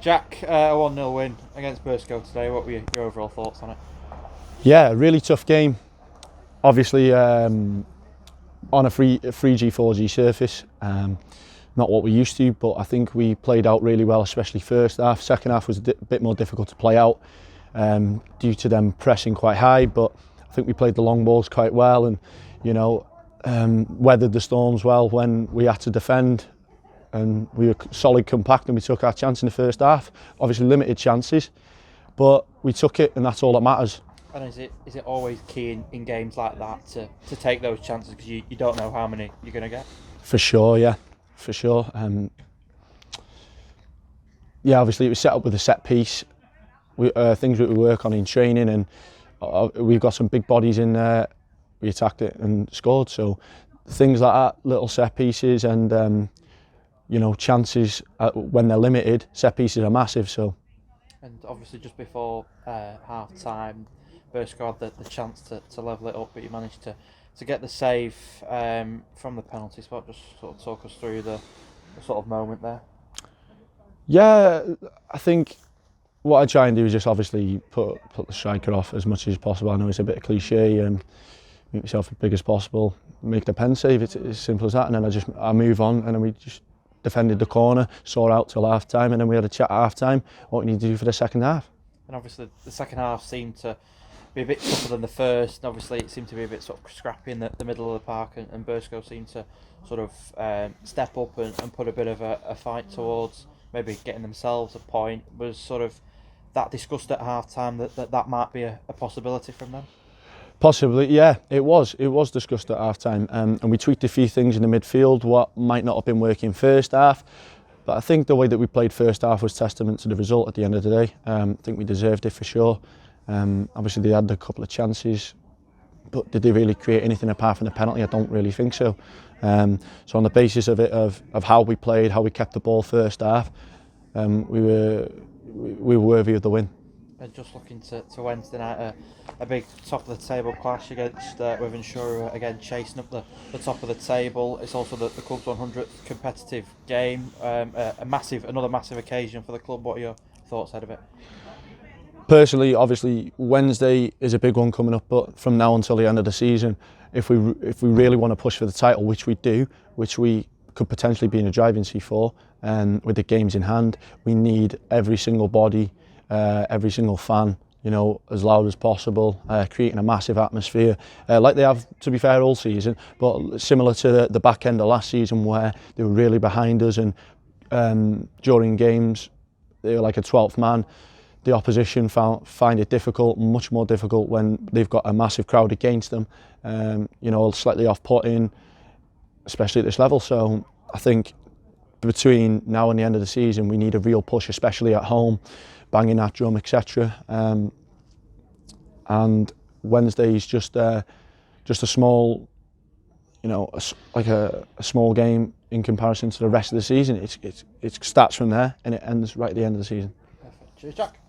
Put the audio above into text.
Jack, a 1-0 win against Burscough today. What were your overall thoughts on it? Yeah, really tough game. Obviously, on a 3G, 4G surface. Not what we're used to, but I think we played out really well, especially first half. Second half was a bit more difficult to play out due to them pressing quite high, but I think we played the long balls quite well and, weathered the storms well when we had to defend, and we were solid, compact, and we took our chance in the first half. Obviously limited chances, but we took it, and that's all that matters. And is it always key in games like that to take those chances, because you don't know how many you're going to get? For sure, yeah. For sure. Yeah, obviously it was set up with a set piece, things that we work on in training, and we've got some big bodies in there. We attacked it and scored. So things like that, little set pieces, and chances when they're limited, set pieces are massive. So. And obviously just before half time, Burscough had the chance to level it up, but you managed to get the save from the penalty spot. Just sort of talk us through the sort of moment there. Yeah, I think what I try and do is just obviously put the striker off as much as possible. I know it's a bit cliche, and make myself as big as possible, make the pen save. It's as simple as that, and then I move on, and then we just defended the corner, saw out till half time, and then we had a chat at half time what we need to do for the second half. And obviously the second half seemed to be a bit tougher than the first, and obviously it seemed to be a bit sort of scrappy in the middle of the park, and Burscough seemed to sort of step up and put a bit of a fight towards maybe getting themselves a point. Was sort of that discussed at half time that might be a possibility from them? Possibly, yeah, it was discussed at half time, and we tweaked a few things in the midfield what might not have been working first half, but I think the way that we played first half was testament to the result at the end of the day. I think we deserved it for sure. Obviously they had a couple of chances, but did they really create anything apart from the penalty? I don't really think so. So on the basis of it, of how we played, how we kept the ball first half, we were worthy of the win. And just looking to Wednesday night, a big top of the table clash against Wythenshawe, again chasing up the top of the table. It's also the club's 100th competitive game, another massive occasion for the club. What are your thoughts ahead of it? Personally, obviously Wednesday is a big one coming up, but from now until the end of the season, if we really want to push for the title, which we do, which we could potentially be in a driving seat for, and with the games in hand, we need every single body, every single fan, as loud as possible, creating a massive atmosphere, like they have, to be fair, all season, but similar to the back end of last season where they were really behind us, and during games they were like a 12th man. The opposition find it difficult, much more difficult when they've got a massive crowd against them, slightly off-putting, especially at this level. So I think between now and the end of the season, we need a real push, especially at home, banging that drum, etc. And Wednesday is just a small, like a small game in comparison to the rest of the season. It starts from there and it ends right at the end of the season. Perfect. Cheers, Jack.